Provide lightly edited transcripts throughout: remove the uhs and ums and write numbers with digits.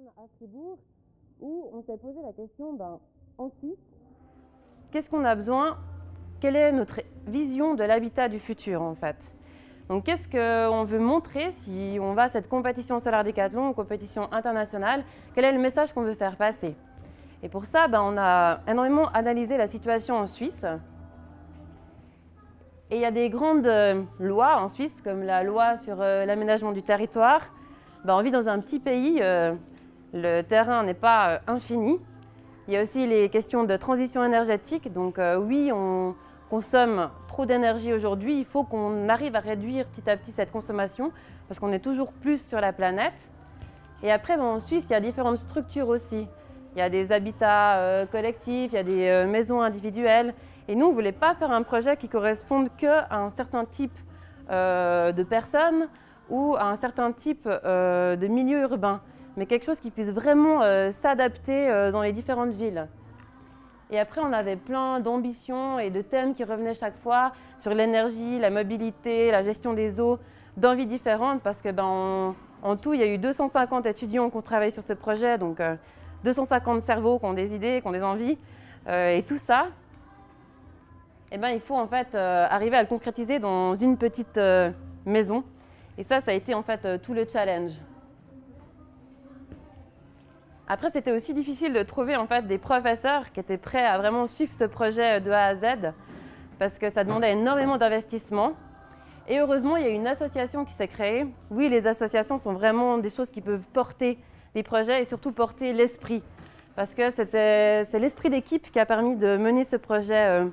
à Fribourg où on s'est posé la question, ensuite, qu'est-ce qu'on a besoin? Quelle est notre vision de l'habitat du futur en fait? Donc qu'est-ce qu'on veut montrer si on va à cette compétition Solar Decathlon, compétition internationale? Quel est le message qu'on veut faire passer? Et pour ça, on a énormément analysé la situation en Suisse. Et il y a des grandes lois en Suisse, comme la loi sur l'aménagement du territoire. On vit dans un petit pays, le terrain n'est pas infini. Il y a aussi les questions de transition énergétique. Donc oui, on consomme trop d'énergie aujourd'hui. Il faut qu'on arrive à réduire petit à petit cette consommation parce qu'on est toujours plus sur la planète. Et après, en Suisse, il y a différentes structures aussi. Il y a des habitats collectifs, il y a des maisons individuelles. Et nous, on ne voulait pas faire un projet qui corresponde qu'à un certain type de personnes ou à un certain type de milieu urbain, mais quelque chose qui puisse vraiment s'adapter dans les différentes villes. Et après, on avait plein d'ambitions et de thèmes qui revenaient chaque fois sur l'énergie, la mobilité, la gestion des eaux, d'envies différentes, parce que en tout, il y a eu 250 étudiants qui ont travaillé sur ce projet, donc 250 cerveaux qui ont des idées, qui ont des envies, et tout ça, il faut en fait arriver à le concrétiser dans une petite maison. Et ça a été en fait tout le challenge. Après, c'était aussi difficile de trouver en fait des professeurs qui étaient prêts à vraiment suivre ce projet de A à Z, parce que ça demandait énormément d'investissement. Et heureusement, il y a une association qui s'est créée. Oui, les associations sont vraiment des choses qui peuvent porter des projets et surtout porter l'esprit. Parce que c'est l'esprit d'équipe qui a permis de mener ce projet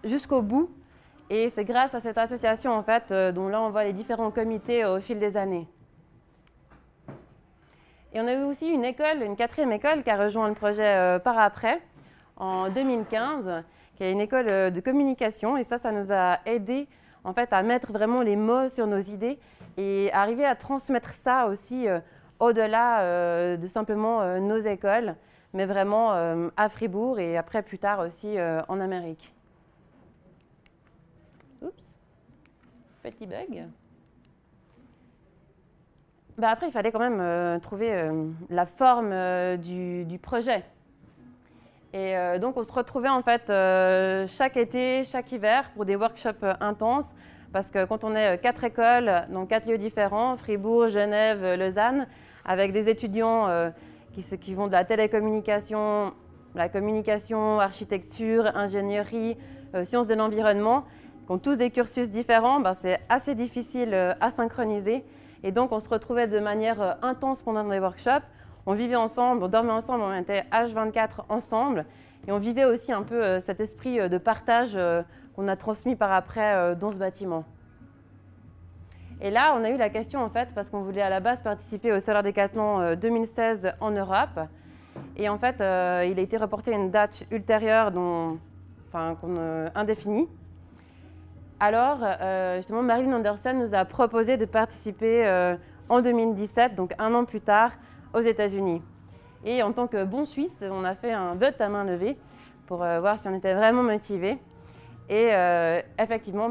jusqu'au bout. Et c'est grâce à cette association, en fait, dont là, on voit les différents comités au fil des années. Et on a eu aussi une école, une 4e école qui a rejoint le projet par après, en 2015, qui est une école de communication. Et ça nous a aidé en fait, à mettre vraiment les mots sur nos idées et arriver à transmettre ça aussi au-delà de simplement nos écoles, mais vraiment à Fribourg et après plus tard aussi en Amérique. Oups, petit bug. Après, il fallait quand même trouver la forme du projet. Et donc, on se retrouvait en fait chaque été, chaque hiver pour des workshops intenses. Parce que quand on est 4 écoles dans 4 lieux différents, Fribourg, Genève, Lausanne, avec des étudiants qui vont de la télécommunication, la communication, architecture, ingénierie, sciences de l'environnement, qui ont tous des cursus différents, c'est assez difficile à synchroniser. Et donc, on se retrouvait de manière intense pendant les workshops. On vivait ensemble, on dormait ensemble, on était H24 ensemble. Et on vivait aussi un peu cet esprit de partage qu'on a transmis par après dans ce bâtiment. Et là, on a eu la question en fait, parce qu'on voulait à la base participer au Solar Decathlon 2016 en Europe. Et en fait, il a été reporté à une date ultérieure, indéfinie. Alors, justement, Marilyn Anderson nous a proposé de participer en 2017, donc un an plus tard, aux États-Unis. Et en tant que bon Suisse, on a fait un vote à main levée pour voir si on était vraiment motivés. Et effectivement,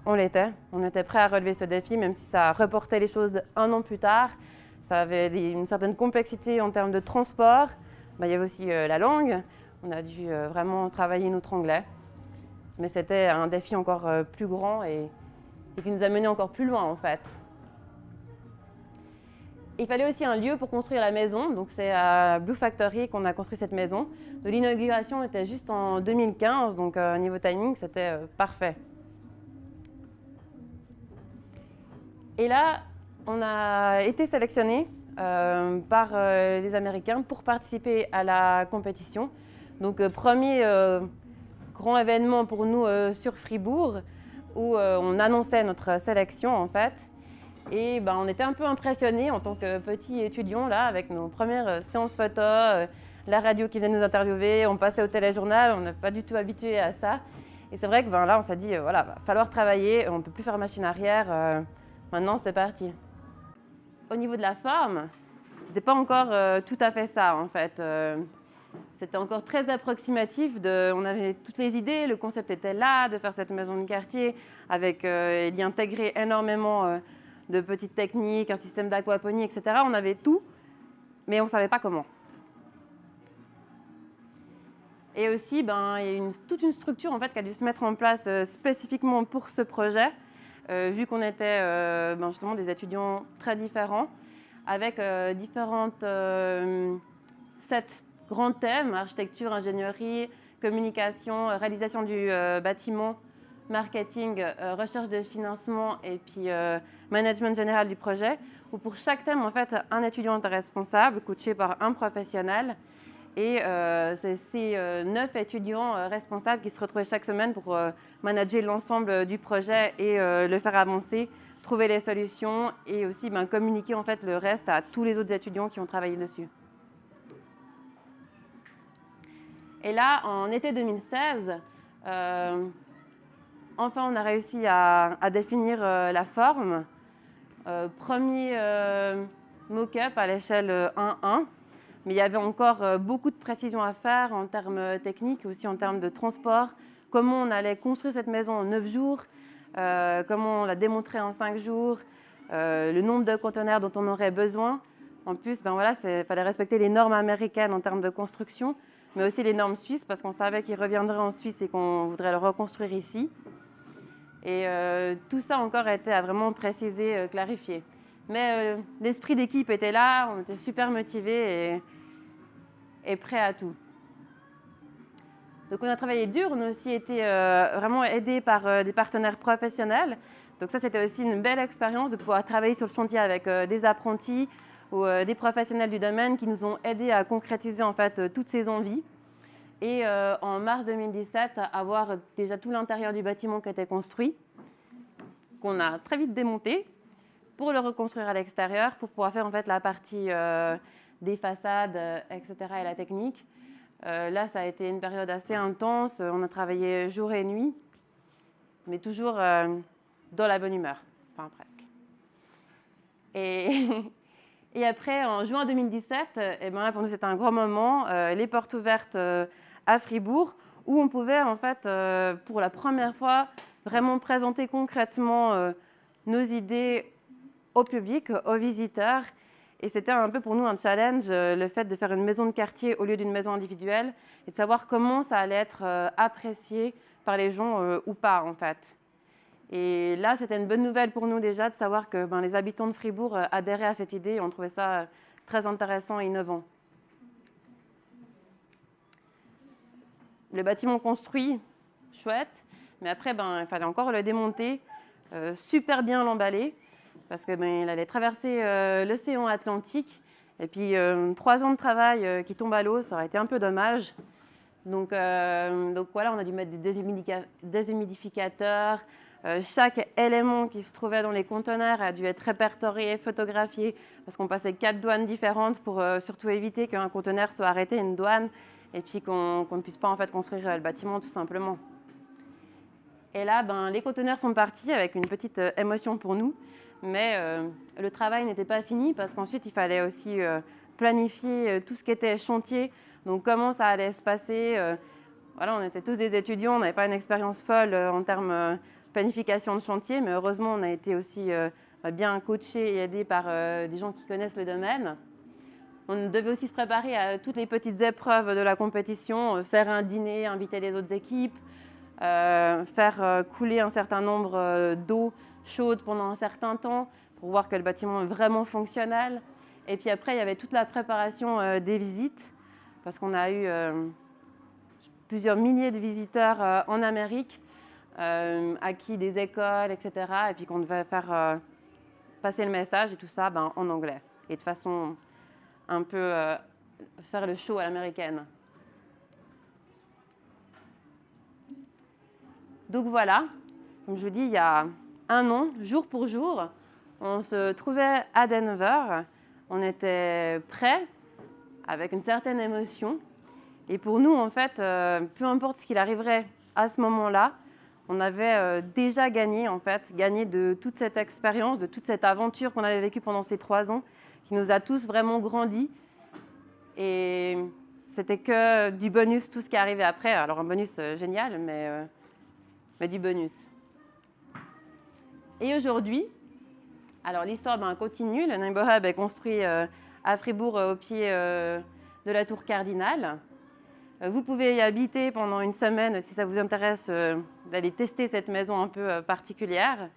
on l'était. On était prêts à relever ce défi, même si ça reportait les choses un an plus tard. Ça avait une certaine complexité en termes de transport. Il y avait aussi la langue. On a dû vraiment travailler notre anglais. Mais c'était un défi encore plus grand et qui nous a menés encore plus loin, en fait. Il fallait aussi un lieu pour construire la maison, donc c'est à Blue Factory qu'on a construit cette maison. L'inauguration était juste en 2015, donc niveau timing, c'était parfait. Et là, on a été sélectionnés par les Américains pour participer à la compétition. Donc premier grand événement pour nous sur Fribourg, où on annonçait notre sélection en fait. Et on était un peu impressionnés en tant que petits étudiants là, avec nos premières séances photo, la radio qui venait nous interviewer, on passait au téléjournal, on n'est pas du tout habitué à ça. Et c'est vrai que là, on s'est dit, voilà, va falloir travailler, on ne peut plus faire machine arrière, maintenant c'est parti. Au niveau de la forme, c'était pas encore tout à fait ça en fait. C'était encore très approximatif, on avait toutes les idées, le concept était là, de faire cette maison de quartier, avec d'y intégrer énormément de petites techniques, un système d'aquaponie, etc. On avait tout, mais on ne savait pas comment. Et aussi, il y a toute une structure en fait, qui a dû se mettre en place spécifiquement pour ce projet, vu qu'on était justement des étudiants très différents, avec différentes 7 grands thèmes: architecture, ingénierie, communication, réalisation du bâtiment, marketing, recherche de financement et puis management général du projet, où pour chaque thème, en fait, un étudiant est responsable, coaché par un professionnel. Et c'est ces 9 étudiants responsables qui se retrouvaient chaque semaine pour manager l'ensemble du projet et le faire avancer, trouver les solutions et aussi communiquer en fait, le reste à tous les autres étudiants qui ont travaillé dessus. Et là, en été 2016, enfin, on a réussi à définir la forme. Premier mock-up à l'échelle 1:1. Mais il y avait encore beaucoup de précisions à faire en termes techniques, aussi en termes de transport. Comment on allait construire cette maison en 9 jours, comment on la démontrer en 5 jours, le nombre de conteneurs dont on aurait besoin. En plus, il fallait respecter les normes américaines en termes de construction, mais aussi les normes suisses, parce qu'on savait qu'il reviendrait en Suisse et qu'on voudrait le reconstruire ici. Et tout ça encore était à vraiment préciser, clarifier. Mais l'esprit d'équipe était là, on était super motivés et prêts à tout. Donc on a travaillé dur, on a aussi été vraiment aidés par des partenaires professionnels. Donc ça, c'était aussi une belle expérience de pouvoir travailler sur le chantier avec des apprentis ou des professionnels du domaine qui nous ont aidés à concrétiser en fait toutes ces envies. Et en mars 2017, avoir déjà tout l'intérieur du bâtiment qui était construit, qu'on a très vite démonté pour le reconstruire à l'extérieur, pour pouvoir faire en fait la partie des façades, etc. et la technique. Là, ça a été une période assez intense. On a travaillé jour et nuit, mais toujours dans la bonne humeur, enfin presque. Et après, en juin 2017, là, pour nous, c'était un grand moment, les portes ouvertes à Fribourg, où on pouvait, en fait, pour la première fois, vraiment présenter concrètement nos idées au public, aux visiteurs. Et c'était un peu pour nous un challenge, le fait de faire une maison de quartier au lieu d'une maison individuelle et de savoir comment ça allait être apprécié par les gens ou pas, en fait. Et là, c'était une bonne nouvelle pour nous déjà de savoir que les habitants de Fribourg adhéraient à cette idée et on trouvait ça très intéressant et innovant. Le bâtiment construit, chouette, mais après, il fallait encore le démonter, super bien l'emballer, parce qu'il allait traverser l'océan Atlantique. Et puis, 3 ans de travail qui tombent à l'eau, ça aurait été un peu dommage. Donc voilà, on a dû mettre des déshumidificateurs. Chaque élément qui se trouvait dans les conteneurs a dû être répertorié, photographié, parce qu'on passait 4 douanes différentes pour surtout éviter qu'un conteneur soit arrêté à une douane et puis qu'on ne puisse pas en fait construire le bâtiment tout simplement. Et là, les conteneurs sont partis avec une petite émotion pour nous, mais le travail n'était pas fini parce qu'ensuite il fallait aussi planifier tout ce qui était chantier, donc comment ça allait se passer. Voilà, on était tous des étudiants, on n'avait pas une expérience folle en termes de planification de chantier, mais heureusement on a été aussi bien coachés et aidés par des gens qui connaissent le domaine. On devait aussi se préparer à toutes les petites épreuves de la compétition, faire un dîner, inviter les autres équipes, faire couler un certain nombre d'eau chaude pendant un certain temps pour voir que le bâtiment est vraiment fonctionnel. Et puis après, il y avait toute la préparation des visites, parce qu'on a eu plusieurs milliers de visiteurs en Amérique, acquis des écoles, etc. Et puis qu'on devait faire passer le message et tout ça en anglais. Et de façon un peu faire le show à l'américaine. Donc voilà, comme je vous dis, il y a un an, jour pour jour, on se trouvait à Denver. On était prêts, avec une certaine émotion. Et pour nous, en fait, peu importe ce qu'il arriverait à ce moment-là, on avait déjà gagné, en fait, gagné de toute cette expérience, de toute cette aventure qu'on avait vécue pendant ces 3 ans, qui nous a tous vraiment grandis. Et c'était que du bonus, tout ce qui est arrivé après. Alors un bonus génial, mais du bonus. Et aujourd'hui, alors l'histoire continue. Le Neighbor Hub est construit à Fribourg, au pied de la tour Cardinal. Vous pouvez y habiter pendant une semaine si ça vous intéresse d'aller tester cette maison un peu particulière.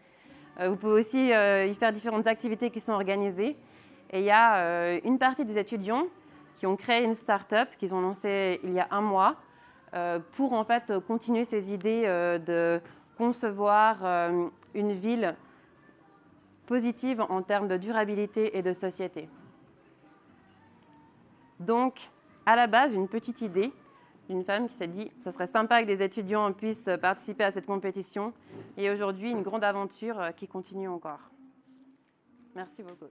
Vous pouvez aussi y faire différentes activités qui sont organisées. Et il y a une partie des étudiants qui ont créé une start-up qu'ils ont lancée il y a un mois pour en fait continuer ces idées de concevoir une ville positive en termes de durabilité et de société. Donc, à la base, une petite idée d'une femme qui s'est dit « ça serait sympa que des étudiants puissent participer à cette compétition ». Et aujourd'hui, une grande aventure qui continue encore. Merci beaucoup.